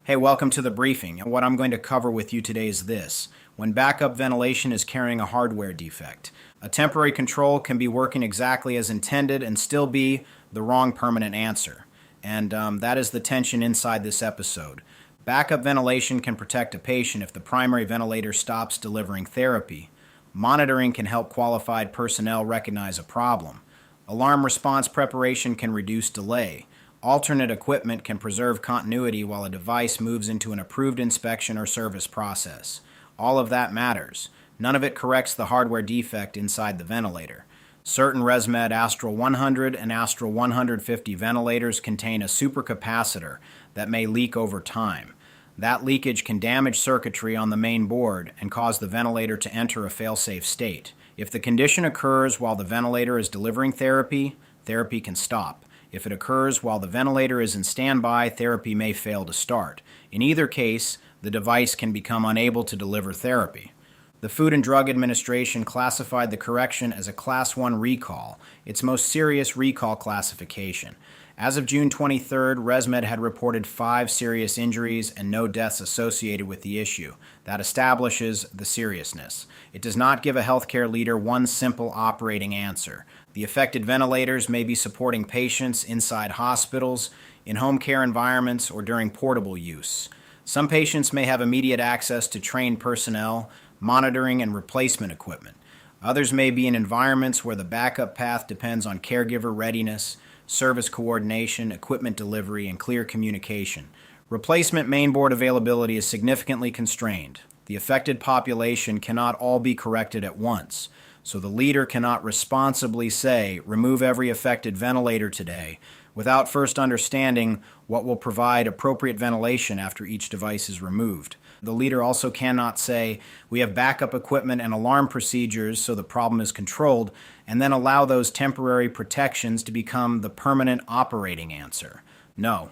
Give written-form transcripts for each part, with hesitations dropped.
Hey, welcome to the briefing. And what I'm going to cover with you today is this. When backup ventilation is carrying a hardware defect, a temporary control can be working exactly as intended and still be the wrong permanent answer. And that is the tension inside this episode. Backup ventilation can protect a patient if the primary ventilator stops delivering therapy. Monitoring can help qualified personnel recognize a problem. Alarm response preparation can reduce delay. Alternate equipment can preserve continuity while a device moves into an approved inspection or service process. All of that matters. None of it corrects the hardware defect inside the ventilator. Certain ResMed Astral 100 and Astral 150 ventilators contain a supercapacitor that may leak over time. That leakage can damage circuitry on the main board and cause the ventilator to enter a fail-safe state. If the condition occurs while the ventilator is delivering therapy, therapy can stop. If it occurs while the ventilator is in standby, therapy may fail to start. In either case, the device can become unable to deliver therapy. The Food and Drug Administration classified the correction as a Class 1 recall, its most serious recall classification. As of June 23rd, ResMed had reported 5 serious injuries and no deaths associated with the issue. That establishes the seriousness. It does not give a healthcare leader one simple operating answer. The affected ventilators may be supporting patients inside hospitals, in home care environments, or during portable use. Some patients may have immediate access to trained personnel, monitoring, and replacement equipment. Others may be in environments where the backup path depends on caregiver readiness, service coordination, equipment delivery, and clear communication. Replacement mainboard availability is significantly constrained. The affected population cannot all be corrected at once, so the leader cannot responsibly say, remove every affected ventilator today, without first understanding what will provide appropriate ventilation after each device is removed. The leader also cannot say, we have backup equipment and alarm procedures so the problem is controlled, and then allow those temporary protections to become the permanent operating answer. No.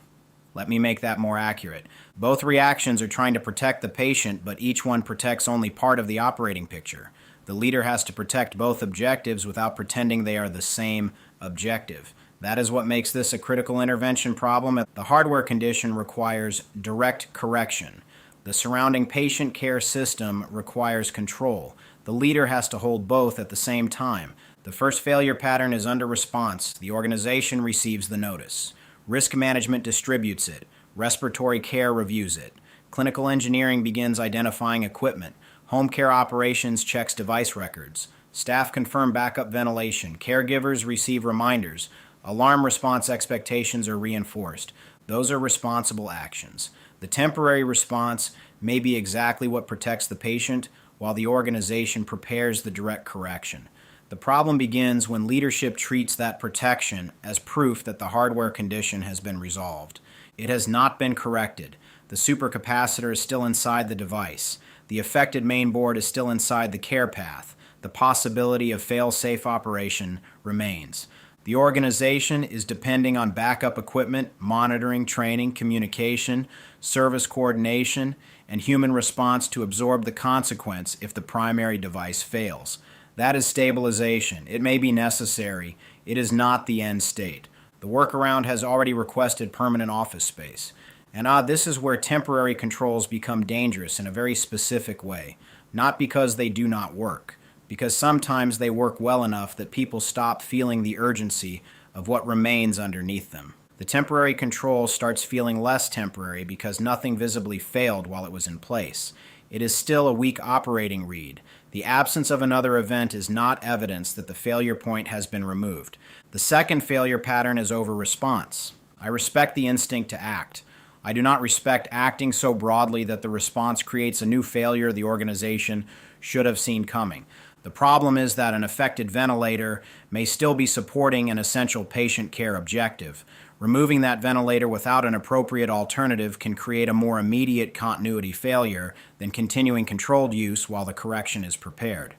Let me make that more accurate. Both reactions are trying to protect the patient, but each one protects only part of the operating picture. The leader has to protect both objectives without pretending they are the same objective. That is what makes this a critical intervention problem. The hardware condition requires direct correction. The surrounding patient care system requires control. The leader has to hold both at the same time. The first failure pattern is under response. The organization receives the notice. Risk management distributes it. Respiratory care reviews it. Clinical engineering begins identifying equipment. Home care operations checks device records. Staff confirm backup ventilation. Caregivers receive reminders. Alarm response expectations are reinforced. Those are responsible actions. The temporary response may be exactly what protects the patient, while the organization prepares the direct correction. The problem begins when leadership treats that protection as proof that the hardware condition has been resolved. It has not been corrected. The supercapacitor is still inside the device. The affected mainboard is still inside the care path. The possibility of fail-safe operation remains. The organization is depending on backup equipment, monitoring, training, communication, service coordination, and human response to absorb the consequence if the primary device fails. That is stabilization. It may be necessary. It is not the end state. The workaround has already requested permanent office space. And this is where temporary controls become dangerous in a very specific way, not because they do not work, because sometimes they work well enough that people stop feeling the urgency of what remains underneath them. The temporary control starts feeling less temporary because nothing visibly failed while it was in place. It is still a weak operating read. The absence of another event is not evidence that the failure point has been removed. The second failure pattern is over-response. I respect the instinct to act. I do not respect acting so broadly that the response creates a new failure the organization should have seen coming. The problem is that an affected ventilator may still be supporting an essential patient care objective. Removing that ventilator without an appropriate alternative can create a more immediate continuity failure than continuing controlled use while the correction is prepared.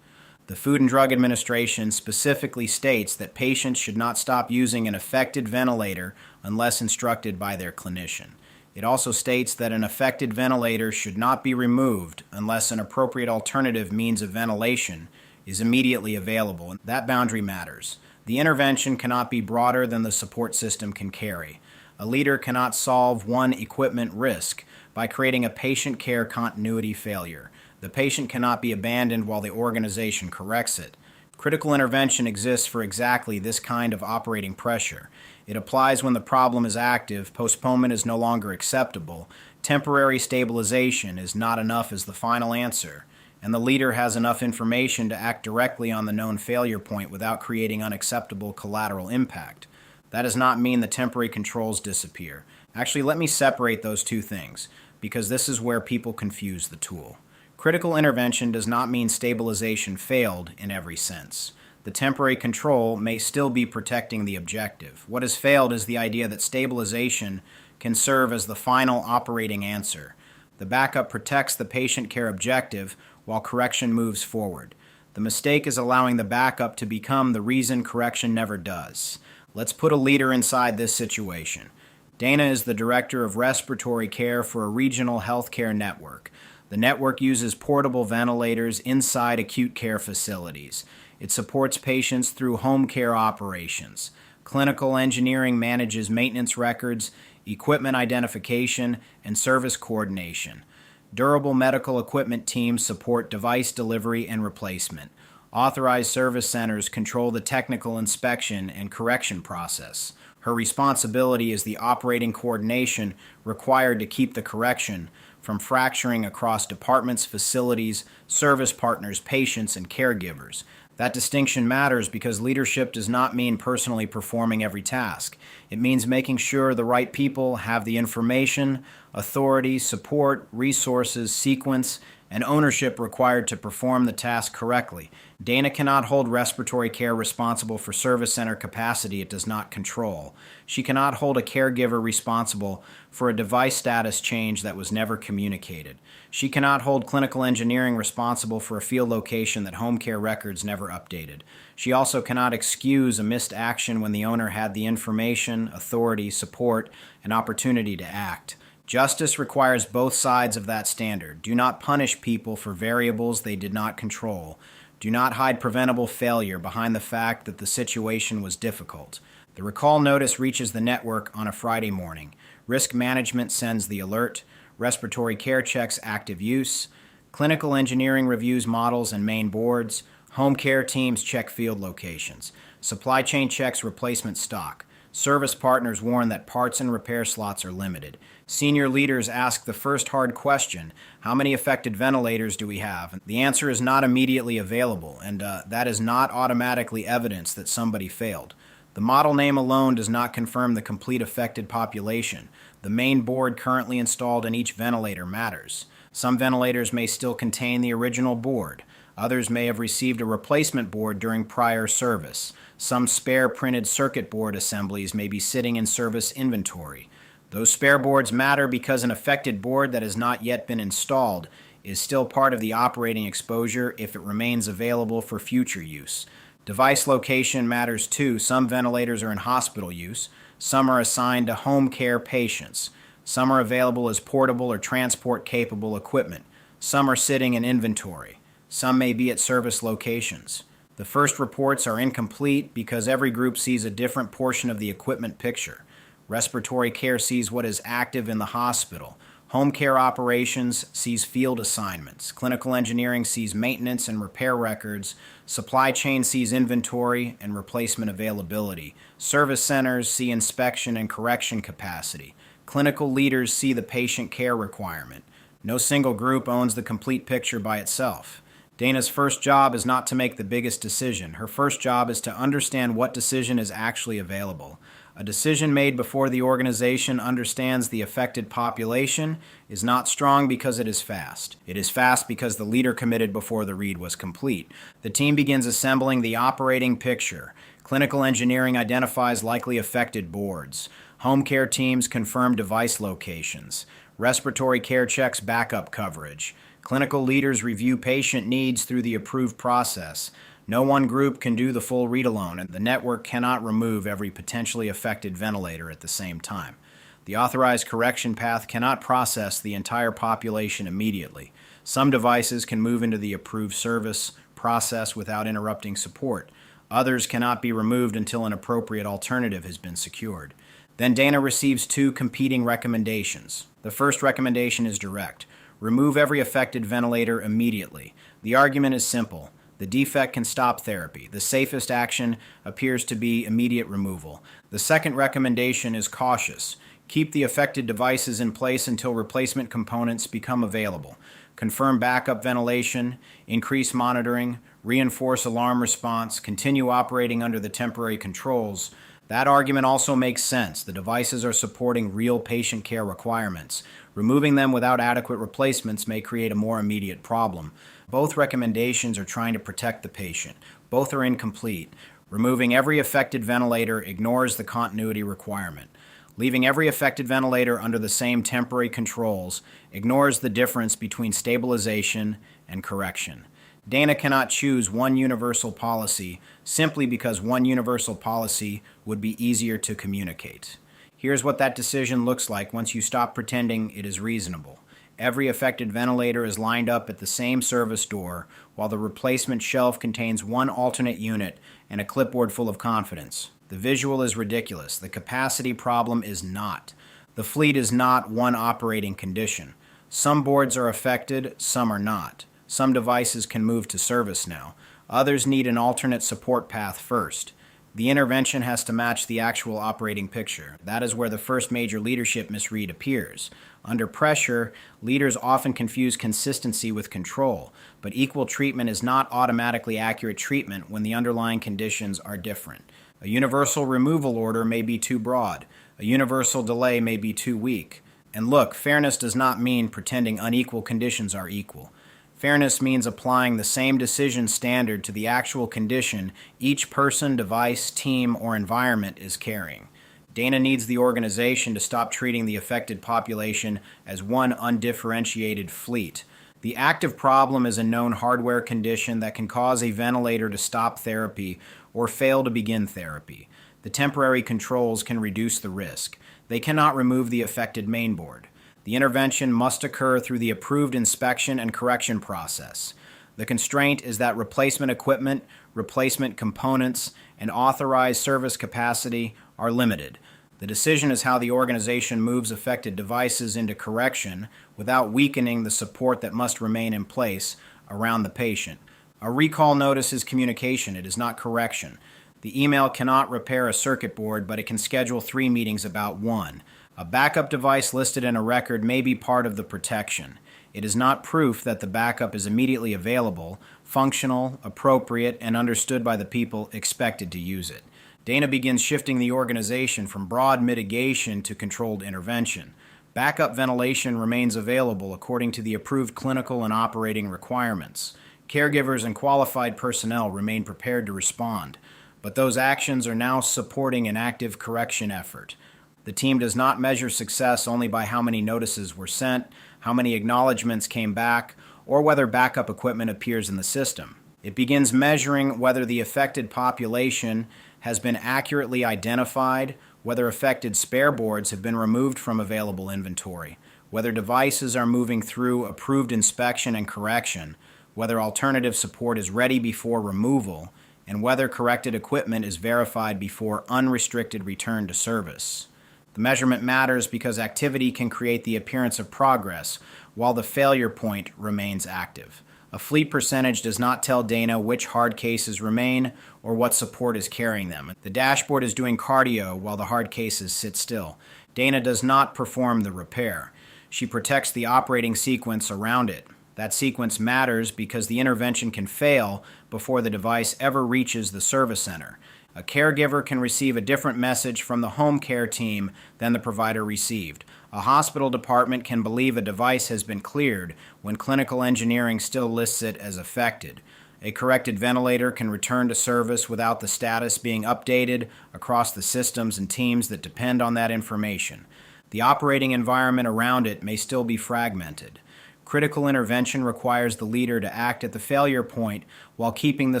The Food and Drug Administration specifically states that patients should not stop using an affected ventilator unless instructed by their clinician. It also states that an affected ventilator should not be removed unless an appropriate alternative means of ventilation is immediately available. That boundary matters. The intervention cannot be broader than the support system can carry. A leader cannot solve one equipment risk, by creating a patient care continuity failure. The patient cannot be abandoned while the organization corrects it. Critical intervention exists for exactly this kind of operating pressure. It applies when the problem is active, postponement is no longer acceptable, temporary stabilization is not enough as the final answer, and the leader has enough information to act directly on the known failure point without creating unacceptable collateral impact. That does not mean the temporary controls disappear. Actually, let me separate those two things, because this is where people confuse the tool. Critical intervention does not mean stabilization failed in every sense. The temporary control may still be protecting the objective. What has failed is the idea that stabilization can serve as the final operating answer. The backup protects the patient care objective while correction moves forward. The mistake is allowing the backup to become the reason correction never does. Let's put a leader inside this situation. Dana is the director of respiratory care for a regional healthcare network. The network uses portable ventilators inside acute care facilities. It supports patients through home care operations. Clinical engineering manages maintenance records, equipment identification, and service coordination. Durable medical equipment teams support device delivery and replacement. Authorized service centers control the technical inspection and correction process. Her responsibility is the operating coordination required to keep the correction from fracturing across departments, facilities, service partners, patients, and caregivers. That distinction matters because leadership does not mean personally performing every task. It means making sure the right people have the information, authority, support, resources, sequence, and ownership required to perform the task correctly. Dana cannot hold respiratory care responsible for service center capacity it does not control. She cannot hold a caregiver responsible for a device status change that was never communicated. She cannot hold clinical engineering responsible for a field location that home care records never updated. She also cannot excuse a missed action when the owner had the information, authority, support, and opportunity to act. Justice requires both sides of that standard. Do not punish people for variables they did not control. Do not hide preventable failure behind the fact that the situation was difficult. The recall notice reaches the network on a Friday morning. Risk management sends the alert. Respiratory care checks active use. Clinical engineering reviews models and main boards. Home care teams check field locations. Supply chain checks replacement stock. Service partners warn that parts and repair slots are limited. Senior leaders ask the first hard question, how many affected ventilators do we have? The answer is not immediately available, and that is not automatically evidence that somebody failed. The model name alone does not confirm the complete affected population. The main board currently installed in each ventilator matters. Some ventilators may still contain the original board. Others may have received a replacement board during prior service. Some spare printed circuit board assemblies may be sitting in service inventory. Those spare boards matter because an affected board that has not yet been installed is still part of the operating exposure if it remains available for future use. Device location matters too. Some ventilators are in hospital use. Some are assigned to home care patients. Some are available as portable or transport-capable equipment. Some are sitting in inventory. Some may be at service locations. The first reports are incomplete because every group sees a different portion of the equipment picture. Respiratory care sees what is active in the hospital. Home care operations sees field assignments. Clinical engineering sees maintenance and repair records. Supply chain sees inventory and replacement availability. Service centers see inspection and correction capacity. Clinical leaders see the patient care requirement. No single group owns the complete picture by itself. Dana's first job is not to make the biggest decision. Her first job is to understand what decision is actually available. A decision made before the organization understands the affected population is not strong because it is fast. It is fast because the leader committed before the read was complete. The team begins assembling the operating picture. Clinical engineering identifies likely affected boards. Home care teams confirm device locations. Respiratory care checks backup coverage. Clinical leaders review patient needs through the approved process. No one group can do the full read alone, and the network cannot remove every potentially affected ventilator at the same time. The authorized correction path cannot process the entire population immediately. Some devices can move into the approved service process without interrupting support. Others cannot be removed until an appropriate alternative has been secured. Then Dana receives two competing recommendations. The first recommendation is direct. Remove every affected ventilator immediately. The argument is simple. The defect can stop therapy. The safest action appears to be immediate removal. The second recommendation is cautious. Keep the affected devices in place until replacement components become available. Confirm backup ventilation, increase monitoring, reinforce alarm response, continue operating under the temporary controls. That argument also makes sense. The devices are supporting real patient care requirements. Removing them without adequate replacements may create a more immediate problem. Both recommendations are trying to protect the patient. Both are incomplete. Removing every affected ventilator ignores the continuity requirement. Leaving every affected ventilator under the same temporary controls ignores the difference between stabilization and correction. Dana cannot choose one universal policy simply because one universal policy would be easier to communicate. Here's what that decision looks like once you stop pretending it is reasonable. Every affected ventilator is lined up at the same service door, while the replacement shelf contains one alternate unit and a clipboard full of confidence. The visual is ridiculous. The capacity problem is not. The fleet is not one operating condition. Some boards are affected, some are not. Some devices can move to service now. Others need an alternate support path first. The intervention has to match the actual operating picture. That is where the first major leadership misread appears. Under pressure, leaders often confuse consistency with control, but equal treatment is not automatically accurate treatment when the underlying conditions are different. A universal removal order may be too broad. A universal delay may be too weak. And look, fairness does not mean pretending unequal conditions are equal. Fairness means applying the same decision standard to the actual condition each person, device, team, or environment is carrying. Dana needs the organization to stop treating the affected population as one undifferentiated fleet. The active problem is a known hardware condition that can cause a ventilator to stop therapy or fail to begin therapy. The temporary controls can reduce the risk. They cannot remove the affected mainboard. The intervention must occur through the approved inspection and correction process. The constraint is that replacement equipment, replacement components, and authorized service capacity are limited. The decision is how the organization moves affected devices into correction without weakening the support that must remain in place around the patient. A recall notice is communication. It is not correction. The email cannot repair a circuit board, but it can schedule 3 meetings about one. A backup device listed in a record may be part of the protection. It is not proof that the backup is immediately available, functional, appropriate, and understood by the people expected to use it. Dana begins shifting the organization from broad mitigation to controlled intervention. Backup ventilation remains available according to the approved clinical and operating requirements. Caregivers and qualified personnel remain prepared to respond, but those actions are now supporting an active correction effort. The team does not measure success only by how many notices were sent, how many acknowledgments came back, or whether backup equipment appears in the system. It begins measuring whether the affected population has been accurately identified, whether affected spare boards have been removed from available inventory, whether devices are moving through approved inspection and correction, whether alternative support is ready before removal, and whether corrected equipment is verified before unrestricted return to service. The measurement matters because activity can create the appearance of progress, while the failure point remains active. A fleet percentage does not tell Dana which hard cases remain or what support is carrying them. The dashboard is doing cardio while the hard cases sit still. Dana does not perform the repair. She protects the operating sequence around it. That sequence matters because the intervention can fail before the device ever reaches the service center. A caregiver can receive a different message from the home care team than the provider received. A hospital department can believe a device has been cleared when clinical engineering still lists it as affected. A corrected ventilator can return to service without the status being updated across the systems and teams that depend on that information. The operating environment around it may still be fragmented. Critical intervention requires the leader to act at the failure point while keeping the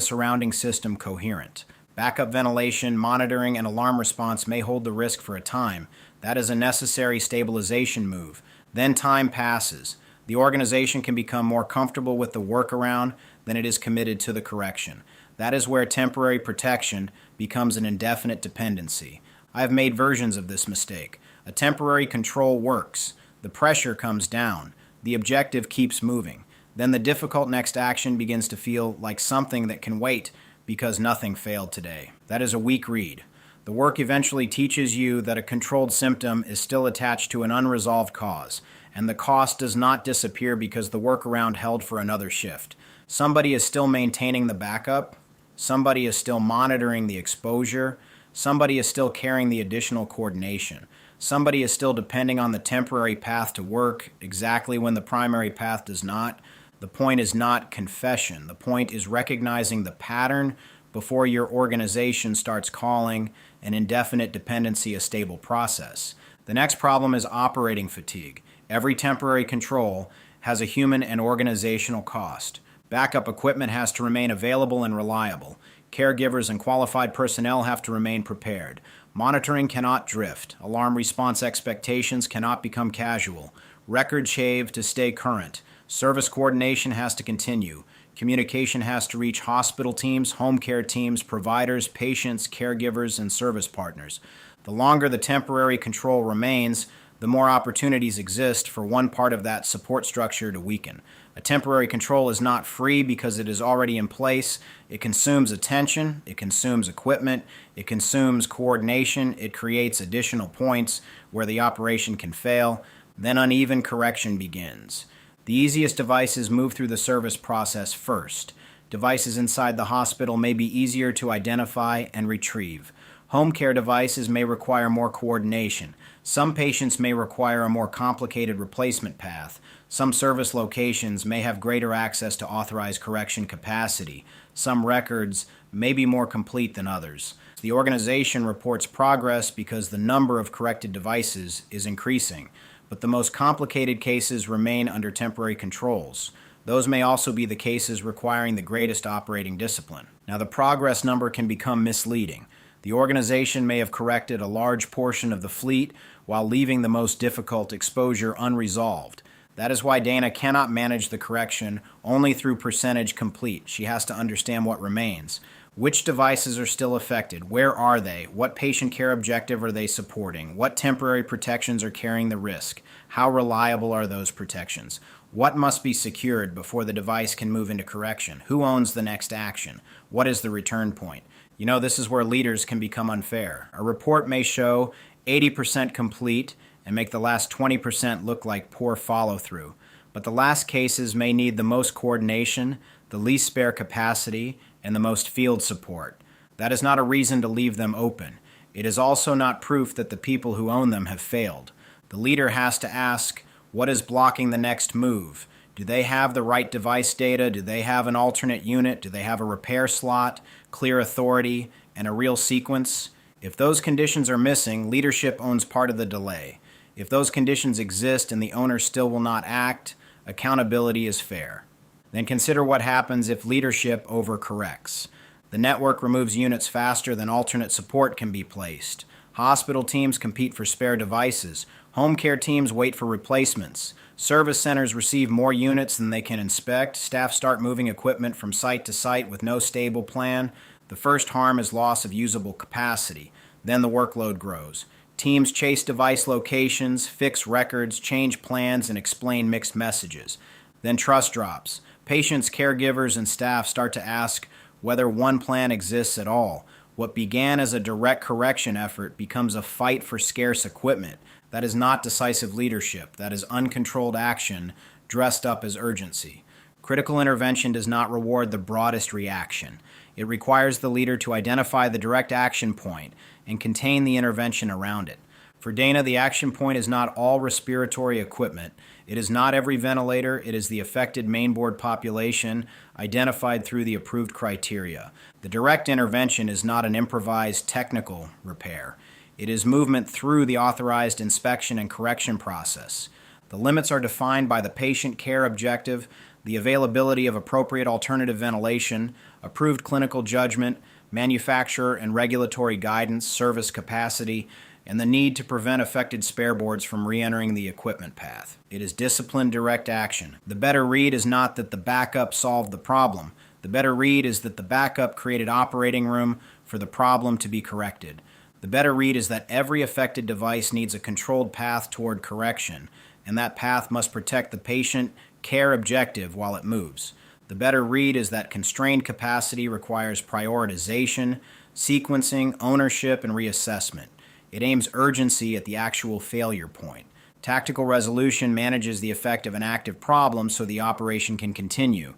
surrounding system coherent. Backup ventilation, monitoring, and alarm response may hold the risk for a time. That is a necessary stabilization move. Then time passes. The organization can become more comfortable with the workaround than it is committed to the correction. That is where temporary protection becomes an indefinite dependency. I have made versions of this mistake. A temporary control works. The pressure comes down. The objective keeps moving. Then the difficult next action begins to feel like something that can wait because nothing failed today. That is a weak read. The work eventually teaches you that a controlled symptom is still attached to an unresolved cause, and the cost does not disappear because the workaround held for another shift. Somebody is still maintaining the backup. Somebody is still monitoring the exposure. Somebody is still carrying the additional coordination. Somebody is still depending on the temporary path to work exactly when the primary path does not. The point is not confession. The point is recognizing the pattern before your organization starts calling an indefinite dependency a stable process. The next problem is operating fatigue. Every temporary control has a human and organizational cost. Backup equipment has to remain available and reliable. Caregivers and qualified personnel have to remain prepared. Monitoring cannot drift. Alarm response expectations cannot become casual. Records shaved to stay current. Service coordination has to continue. Communication has to reach hospital teams, home care teams, providers, patients, caregivers, and service partners. The longer the temporary control remains, the more opportunities exist for one part of that support structure to weaken. A temporary control is not free because it is already in place. It consumes attention, it consumes equipment, it consumes coordination, it creates additional points where the operation can fail. Then uneven correction begins. The easiest devices move through the service process first. Devices inside the hospital may be easier to identify and retrieve. Home care devices may require more coordination. Some patients may require a more complicated replacement path. Some service locations may have greater access to authorized correction capacity. Some records may be more complete than others. The organization reports progress because the number of corrected devices is increasing, but the most complicated cases remain under temporary controls. Those may also be the cases requiring the greatest operating discipline. Now, the progress number can become misleading. The organization may have corrected a large portion of the fleet while leaving the most difficult exposure unresolved. That is why Dana cannot manage the correction only through percentage complete. She has to understand what remains. Which devices are still affected? Where are they? What patient care objective are they supporting? What temporary protections are carrying the risk? How reliable are those protections? What must be secured before the device can move into correction? Who owns the next action? What is the return point? You know, this is where leaders can become unfair. A report may show 80% complete and make the last 20% look like poor follow-through. But the last cases may need the most coordination, the least spare capacity, and the most field support. That is not a reason to leave them open. It is also not proof that the people who own them have failed. The leader has to ask, what is blocking the next move? Do they have the right device data? Do they have an alternate unit? Do they have a repair slot, clear authority, and a real sequence? If those conditions are missing, leadership owns part of the delay. If those conditions exist and the owner still will not act, accountability is fair. Then consider what happens if leadership overcorrects. The network removes units faster than alternate support can be placed. Hospital teams compete for spare devices. Home care teams wait for replacements. Service centers receive more units than they can inspect. Staff start moving equipment from site to site with no stable plan. The first harm is loss of usable capacity. Then the workload grows. Teams chase device locations, fix records, change plans, and explain mixed messages. Then trust drops. Patients, caregivers, and staff start to ask whether one plan exists at all. What began as a direct correction effort becomes a fight for scarce equipment. That is not decisive leadership. That is uncontrolled action dressed up as urgency. Critical intervention does not reward the broadest reaction. It requires the leader to identify the direct action point and contain the intervention around it. For Dana, the action point is not all respiratory equipment. It is not every ventilator. It is the affected mainboard population identified through the approved criteria. The direct intervention is not an improvised technical repair. It is movement through the authorized inspection and correction process. The limits are defined by the patient care objective, the availability of appropriate alternative ventilation, approved clinical judgment, manufacturer and regulatory guidance, service capacity, and the need to prevent affected spare boards from re-entering the equipment path. It is disciplined direct action. The better read is not that the backup solved the problem. The better read is that the backup created operating room for the problem to be corrected. The better read is that every affected device needs a controlled path toward correction, and that path must protect the patient care objective while it moves. The better read is that constrained capacity requires prioritization, sequencing, ownership, and reassessment. It aims urgency at the actual failure point. Tactical resolution manages the effect of an active problem so the operation can continue.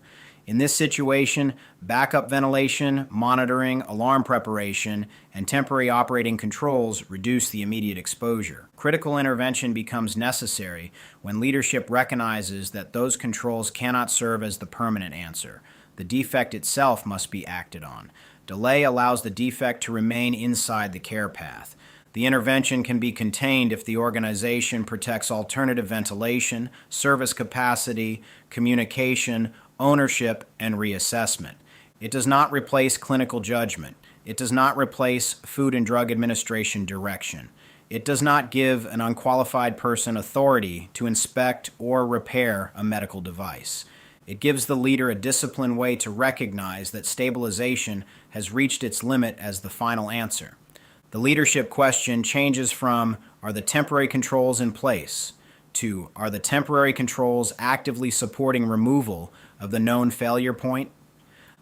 In this situation, backup ventilation, monitoring, alarm preparation, and temporary operating controls reduce the immediate exposure. Critical intervention becomes necessary when leadership recognizes that those controls cannot serve as the permanent answer. The defect itself must be acted on. Delay allows the defect to remain inside the care path. The intervention can be contained if the organization protects alternative ventilation, service capacity, communication, ownership, and reassessment. It does not replace clinical judgment. It does not replace Food and Drug Administration direction. It does not give an unqualified person authority to inspect or repair a medical device. It gives the leader a disciplined way to recognize that stabilization has reached its limit as the final answer. The leadership question changes from, are the temporary controls in place, to, are the temporary controls actively supporting removal of the known failure point?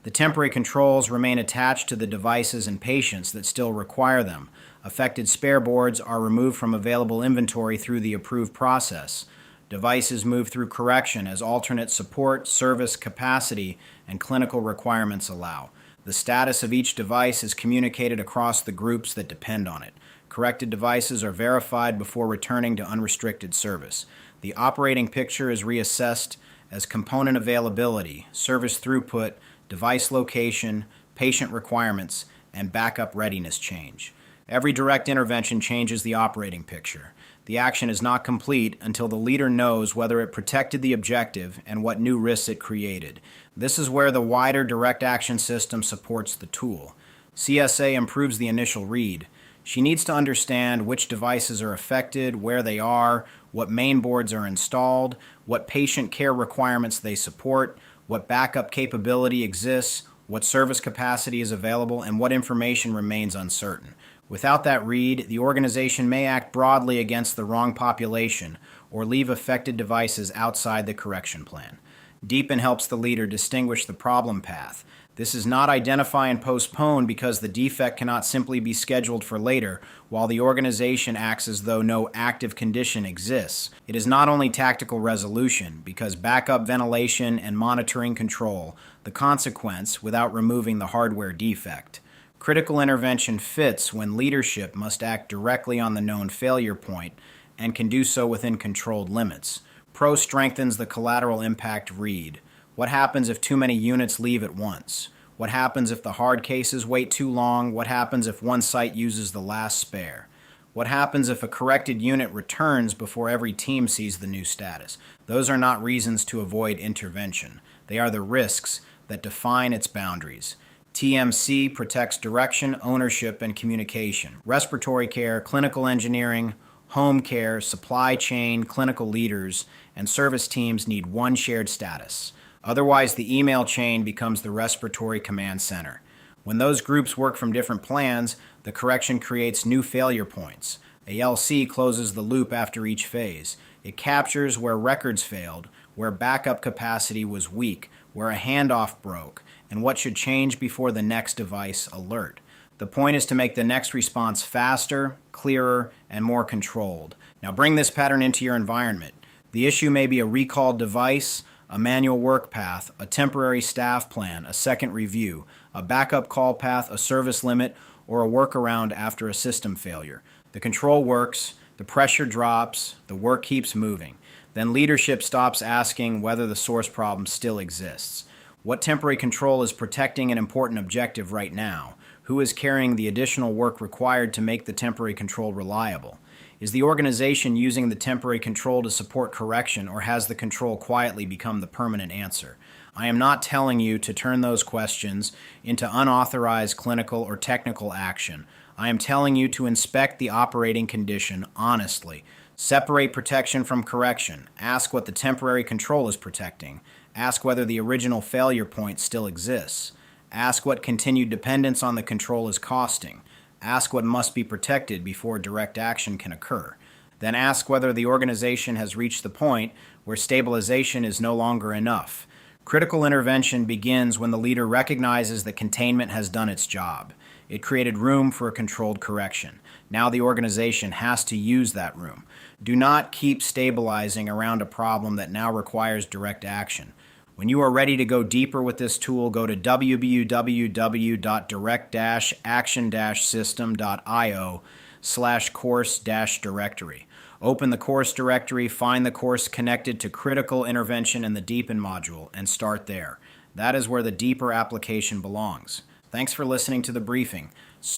The temporary controls remain attached to the devices and patients that still require them. Affected spare boards are removed from available inventory through the approved process. Devices move through correction as alternate support, service capacity, and clinical requirements allow. The status of each device is communicated across the groups that depend on it. Corrected devices are verified before returning to unrestricted service. The operating picture is reassessed as component availability, service throughput, device location, patient requirements, and backup readiness change. Every direct intervention changes the operating picture. The action is not complete until the leader knows whether it protected the objective and what new risks it created. This is where the wider direct action system supports the tool. CSA improves the initial read. She needs to understand which devices are affected, where they are, what main boards are installed, what patient care requirements they support, what backup capability exists, what service capacity is available, and what information remains uncertain. Without that read, the organization may act broadly against the wrong population or leave affected devices outside the correction plan. Deepen helps the leader distinguish the problem path. This is not identify and postpone because the defect cannot simply be scheduled for later while the organization acts as though no active condition exists. It is not only tactical resolution because backup ventilation and monitoring control the consequence without removing the hardware defect. Critical intervention fits when leadership must act directly on the known failure point and can do so within controlled limits. Pro strengthens the collateral impact read. What happens if too many units leave at once? What happens if the hard cases wait too long? What happens if one site uses the last spare? What happens if a corrected unit returns before every team sees the new status? Those are not reasons to avoid intervention. They are the risks that define its boundaries. TMC protects direction, ownership, and communication. Respiratory care, clinical engineering, home care, supply chain, clinical leaders, and service teams need one shared status. Otherwise, the email chain becomes the respiratory command center. When those groups work from different plans, the correction creates new failure points. A LC closes the loop after each phase. It captures where records failed, where backup capacity was weak, where a handoff broke, and what should change before the next device alert. The point is to make the next response faster, clearer, and more controlled. Now bring this pattern into your environment. The issue may be a recalled device, a manual work path, a temporary staff plan, a second review, a backup call path, a service limit, or a workaround after a system failure. The control works, the pressure drops, the work keeps moving. Then leadership stops asking whether the source problem still exists. What temporary control is protecting an important objective right now? Who is carrying the additional work required to make the temporary control reliable? Is the organization using the temporary control to support correction, or has the control quietly become the permanent answer? I am not telling you to turn those questions into unauthorized clinical or technical action. I am telling you to inspect the operating condition honestly. Separate protection from correction. Ask what the temporary control is protecting. Ask whether the original failure point still exists. Ask what continued dependence on the control is costing. Ask what must be protected before direct action can occur. Then ask whether the organization has reached the point where stabilization is no longer enough. Critical intervention begins when the leader recognizes that containment has done its job. It created room for a controlled correction. Now the organization has to use that room. Do not keep stabilizing around a problem that now requires direct action. When you are ready to go deeper with this tool, go to www.direct-action-system.io/course-directory. Open the course directory, find the course connected to critical intervention in the Deepen module, and start there. That is where the deeper application belongs. Thanks for listening to the briefing.